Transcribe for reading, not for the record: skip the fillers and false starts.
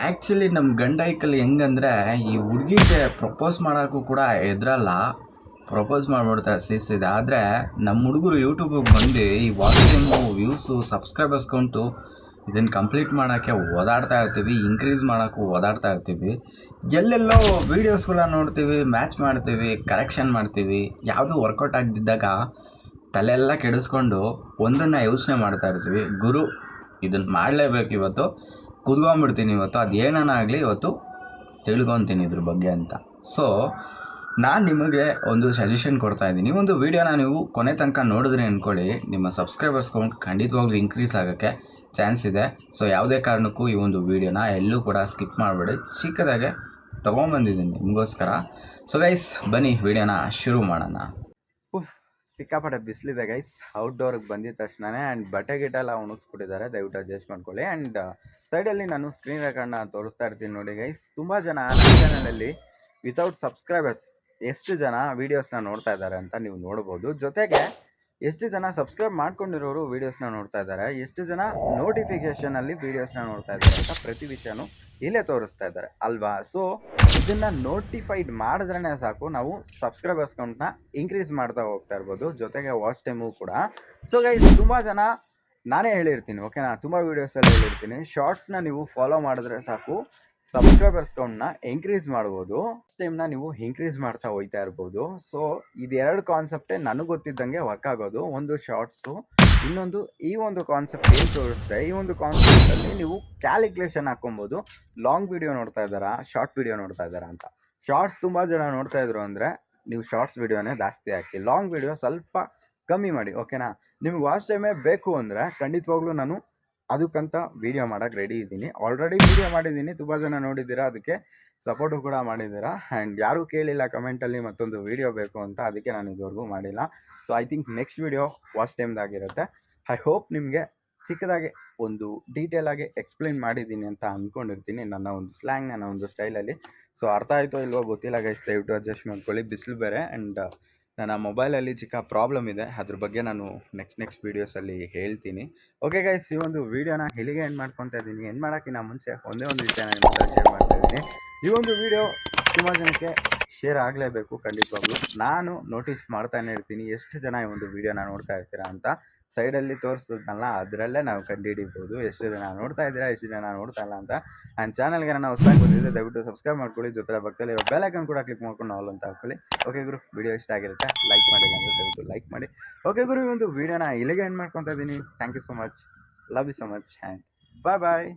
Actually ನಮ್ಮ ಗಂಡ ಐಕಲ್ಲಿ ಹೆಂಗಂದರೆ ಈ ಹುಡುಗಿಗೆ ಪ್ರಪೋಸ್ ಮಾಡೋಕ್ಕೂ ಕೂಡ ಎದುರಲ್ಲ, ಪ್ರಪೋಸ್ ಮಾಡಿಬಿಡ್ತಾರೆ ಸೀಸಿದೆ. ಆದರೆ ನಮ್ಮ ಹುಡುಗರು ಯೂಟ್ಯೂಬಿಗೆ ಬಂದು ಈ ವಾಚಿಂಗು ವ್ಯೂಸು ಸಬ್ಸ್ಕ್ರೈಬರ್ಸ್ ಕೌಂಟು ಇದನ್ನು ಕಂಪ್ಲೀಟ್ ಮಾಡೋಕ್ಕೆ ಓದಾಡ್ತಾ ಇರ್ತೀವಿ, ಇನ್ಕ್ರೀಸ್ ಮಾಡೋಕ್ಕೂ ಓದಾಡ್ತಾ ಇರ್ತೀವಿ. ಎಲ್ಲೆಲ್ಲೋ ವೀಡಿಯೋಸ್ಗಳನ್ನ ನೋಡ್ತೀವಿ, ಮ್ಯಾಚ್ ಮಾಡ್ತೀವಿ, ಕರೆಕ್ಷನ್ ಮಾಡ್ತೀವಿ. ಯಾವುದೂ ವರ್ಕೌಟ್ ಆಗದಿದ್ದಾಗ ತಲೆಯೆಲ್ಲ ಕೆಡಿಸ್ಕೊಂಡು ಒಂದನ್ನು ಯೋಚನೆ ಮಾಡ್ತಾ ಇರ್ತೀವಿ, ಗುರು ಇದನ್ನು ಮಾಡಲೇಬೇಕು ಇವತ್ತು, ಕುದ್ಕೊಂಬಿಡ್ತೀನಿ ಇವತ್ತು, ಅದು ಏನಾನ ಆಗಲಿ ಇವತ್ತು ತಿಳ್ಕೊತೀನಿ ಇದ್ರ ಬಗ್ಗೆ ಅಂತ. ಸೊ ನಾನು ನಿಮಗೆ ಒಂದು ಸಜೆಷನ್ ಕೊಡ್ತಾ ಇದ್ದೀನಿ. ಒಂದು ವೀಡಿಯೋನ ನೀವು ಕೊನೆ ತನಕ ನೋಡಿದ್ರೆ ಅಂದ್ಕೊಳ್ಳಿ, ನಿಮ್ಮ ಸಬ್ಸ್ಕ್ರೈಬರ್ಸ್ ಕೌಂಟ್ ಖಂಡಿತವಾಗ್ಲೂ ಇನ್ಕ್ರೀಸ್ ಆಗೋಕ್ಕೆ ಚಾನ್ಸ್ ಇದೆ. ಸೊ ಯಾವುದೇ ಕಾರಣಕ್ಕೂ ಈ ಒಂದು ವೀಡಿಯೋನ ಎಲ್ಲೂ ಕೂಡ ಸ್ಕಿಪ್ ಮಾಡಬೇಡಿ, ಚಿಕ್ಕದಾಗೆ ತೊಗೊಂಬಂದಿದ್ದೀನಿ ನಿಮಗೋಸ್ಕರ. ಸೊ ಗೈಸ್ ಬನ್ನಿ ವೀಡಿಯೋನ ಶುರು ಮಾಡೋಣ. ಸಿಕ್ಕಾಪಟ್ಟೆ ಬಿಸಿಲಿದೆ ಗೈಸ್, ಔಟ್ಡೋರ್ಗೆ ಬಂದಿದ ತಕ್ಷಣವೇ. ಆ್ಯಂಡ್ ಬಟ್ಟೆ ಗಿಟ್ಟೆಲ್ಲ ಒಣಗಿಸ್ಬಿಟ್ಟಿದ್ದಾರೆ, ದಯವಿಟ್ಟು ಅಡ್ಜಸ್ಟ್ ಮಾಡ್ಕೊಳ್ಳಿ. ಆ್ಯಂಡ್ ಸೈಡಲ್ಲಿ ನಾನು ಸ್ಕ್ರೀನ್ ರೆಕಾರ್ಡ್ನ ತೋರಿಸ್ತಾ ಇರ್ತೀನಿ ನೋಡಿ ಗೈಸ್. ತುಂಬ ಜನ ನನ್ನ ಚಾನಲಲ್ಲಿ ವಿತೌಟ್ ಸಬ್ಸ್ಕ್ರೈಬರ್ಸ್ ಎಷ್ಟು ಜನ ವೀಡಿಯೋಸ್ನ ನೋಡ್ತಾ ಇದ್ದಾರೆ ಅಂತ ನೀವು ನೋಡ್ಬೋದು. ಜೊತೆಗೆ ಎಷ್ಟು ಜನ ಸಬ್ಸ್ಕ್ರೈಬ್ ಮಾಡ್ಕೊಂಡಿರೋರು ವೀಡಿಯೋಸ್ನ ನೋಡ್ತಾ ಇದ್ದಾರೆ, ಎಷ್ಟು ಜನ ನೋಟಿಫಿಕೇಷನಲ್ಲಿ ವೀಡಿಯೋಸ್ನ ನೋಡ್ತಾ ಇದ್ದಾರೆ ಅಂತ ಪ್ರತಿ ವಿಷಯನೂ ಇಲ್ಲೇ ತೋರಿಸ್ತಾ ಇದ್ದಾರೆ ಅಲ್ವಾ. ಸೊ ಇದನ್ನು ನೋಟಿಫೈಡ್ ಮಾಡಿದ್ರೇ ಸಾಕು, ನಾವು ಸಬ್ಸ್ಕ್ರೈಬರ್ಸ್ ಕೌಂಟ್ನ ಇನ್ಕ್ರೀಸ್ ಮಾಡ್ತಾ ಹೋಗ್ತಾ ಇರ್ಬೋದು, ಜೊತೆಗೆ ವಾಚ್ ಟೈಮು ಕೂಡ. ಸೊ ಗೈಸ್ ತುಂಬ ಜನ ನಾನೇ ಹೇಳಿರ್ತೀನಿ, ಓಕೆನಾ, ತುಂಬ ವೀಡಿಯೋಸಲ್ಲಿ ಹೇಳಿರ್ತೀನಿ, ಶಾರ್ಟ್ಸ್ನ ನೀವು ಫಾಲೋ ಮಾಡಿದ್ರೆ ಸಾಕು ಸಬ್ಸ್ಕ್ರೈಬರ್ಸ್ ಕೌಂಟ್ನ ಇನ್ಕ್ರೀಸ್ ಮಾಡ್ಬೋದು, ಟೈಮ್ನ ನೀವು ಇನ್ಕ್ರೀಸ್ ಮಾಡ್ತಾ ಹೋಗ್ತಾ ಇರ್ಬೋದು. ಸೊ ಇದೆರಡು ಕಾನ್ಸೆಪ್ಟೇ ನನಗೆ ಗೊತ್ತಿದ್ದಂಗೆ ವರ್ಕ್ ಆಗೋದು. ಒಂದು ಶಾರ್ಟ್ಸು, ಇನ್ನೊಂದು ಈ ಒಂದು ಕಾನ್ಸೆಪ್ಟ್ ಏನು ತೋರಿಸ್ತೆ, ಈ ಒಂದು ಕಾನ್ಸೆಪ್ಟಲ್ಲಿ ನೀವು ಕ್ಯಾಲ್ಕುಲೇಷನ್ ಹಾಕ್ಕೊಬೋದು, ಲಾಂಗ್ ವೀಡಿಯೋ ನೋಡ್ತಾ ಇದ್ದಾರಾ ಶಾರ್ಟ್ ವೀಡಿಯೋ ನೋಡ್ತಾ ಇದ್ದಾರಾ ಅಂತ. ಶಾರ್ಟ್ಸ್ ತುಂಬ ಜನ ನೋಡ್ತಾ ಇದ್ರು ಅಂದರೆ ನೀವು ಶಾರ್ಟ್ಸ್ ವೀಡಿಯೋನೇ ಜಾಸ್ತಿ ಹಾಕಿ, ಲಾಂಗ್ ವೀಡಿಯೋ ಸ್ವಲ್ಪ ಕಮ್ಮಿ ಮಾಡಿ, ಓಕೆನಾ. ನಿಮ್ಗೆ ವಾಚ್ ಟೈಮೇ ಬೇಕು ಅಂದರೆ ಖಂಡಿತವಾಗ್ಲೂ ನಾನು ಅದಕ್ಕಂತ ವೀಡಿಯೋ ಮಾಡೋಕ್ಕೆ ರೆಡಿ ಇದ್ದೀನಿ. ಆಲ್ರೆಡಿ ವೀಡಿಯೋ ಮಾಡಿದ್ದೀನಿ, ತುಂಬ ಜನ ನೋಡಿದ್ದೀರಾ, ಅದಕ್ಕೆ ಸಪೋರ್ಟು ಕೂಡ ಮಾಡಿದ್ದೀರಾ. ಆ್ಯಂಡ್ ಯಾರೂ ಕೇಳಿಲ್ಲ ಕಮೆಂಟಲ್ಲಿ ಮತ್ತೊಂದು ವೀಡಿಯೋ ಬೇಕು ಅಂತ, ಅದಕ್ಕೆ ನಾನು ಇದುವರೆಗೂ ಮಾಡಿಲ್ಲ. So I think next video watch ಟೈಮ್ದಾಗಿರುತ್ತೆ. ಐ ಹೋಪ್ ನಿಮಗೆ ಚಿಕ್ಕದಾಗಿ ಒಂದು ಡೀಟೇಲಾಗಿ ಎಕ್ಸ್ಪ್ಲೈನ್ ಮಾಡಿದ್ದೀನಿ ಅಂತ ಅಂದ್ಕೊಂಡಿರ್ತೀನಿ, ನನ್ನ ಒಂದು ಸ್ಲ್ಯಾಂಗ್, ನನ್ನ ಒಂದು ಸ್ಟೈಲಲ್ಲಿ. ಸೊ ಅರ್ಥ ಆಯಿತೋ ಇಲ್ವೋ ಗೊತ್ತಿಲ್ಲ ಗೈಸ್, ದಯವಿಟ್ಟು ಅಡ್ಜಸ್ಟ್ ಮಾಡ್ಕೊಳ್ಳಿ, ಬಿಸಿಲು ಬೇರೆ. ಆ್ಯಂಡ್ ನನ್ನ ಮೊಬೈಲಲ್ಲಿ ಚಿಕ್ಕ ಪ್ರಾಬ್ಲಮ್ ಇದೆ, ಅದ್ರ ಬಗ್ಗೆ ನಾನು ನೆಕ್ಸ್ಟ್ ವೀಡಿಯೋಸಲ್ಲಿ ಹೇಳ್ತೀನಿ. ಓಕೆ ಗೈಸ್, ಈ ಒಂದು ವೀಡಿಯೋನ ಇಲ್ಲಿಗೆ ಎಂಡ್ ಮಾಡ್ಕೊತಾ ಇದ್ದೀನಿ. ಎಂಡ್ ಮಾಡೋಕ್ಕಿಂತ ಮುಂಚೆ ಒಂದೇ ಒಂದು ವಿಷಯ ನಾನು ಶೇರ್ ಮಾಡ್ತಾ ಇದ್ದೀನಿ. ಈ ಒಂದು ವೀಡಿಯೋ ತುಂಬ ಜನಕ್ಕೆ ಶೇರ್ ಆಗಲೇಬೇಕು ಖಂಡಿತವಾಗ್ಲೂ. ನಾನು ನೋಟಿಸ್ ಮಾಡ್ತಾನೆ ಇರ್ತೀನಿ ಎಷ್ಟು ಜನ ಈ ಒಂದು ವೀಡಿಯೋನ ನೋಡ್ತಾ ಇರ್ತೀರಾ ಅಂತ. ಸೈಡಲ್ಲಿ ತೋರಿಸಿದ್ನಲ್ಲ ಅದರಲ್ಲೇ ನಾವು ಕಂಡುಹಿಡಿಬೋದು ಎಷ್ಟು ಜನ ನೋಡ್ತಾ ಇದ್ದೀರಾ, ಎಷ್ಟು ಜನ ನೋಡ್ತಾ ಇಲ್ಲ ಅಂತ. ಆ್ಯಂಡ್ ಚಾನಲ್ಗೆ ನಾನು ಹೊಸದಾಗಿ ಬಂದಿದ್ದೆ, ದಯವಿಟ್ಟು ಸಬ್ಸ್ಕ್ರೈಬ್ ಮಾಡ್ಕೊಳ್ಳಿ, ಜೊತೆ ಪಕ್ಕದಲ್ಲಿ ಬೆಲ್ ಐಕಾನ್ ಕೂಡ ಕ್ಲಿಕ್ ಮಾಡ್ಕೊಂಡು ಆಲ್ ಅಂತ ಹಾಕೊಳ್ಳಿ. ಓಕೆ ಗುರು, ವೀಡಿಯೋ ಇಷ್ಟ ಆಗಿರುತ್ತೆ, ಲೈಕ್ ಮಾಡಿಲ್ಲ ಅಂದರೆ ದಯವಿಟ್ಟು ಲೈಕ್ ಮಾಡಿ. ಓಕೆ ಗುರು, ಈ ಒಂದು ವೀಡಿಯೋನ ಇಲ್ಲಿಗೆ ಎಂಡ್ ಮಾಡ್ಕೊತಾ ಇದ್ದೀನಿ. Thank you so much, love you so much, and bye bye.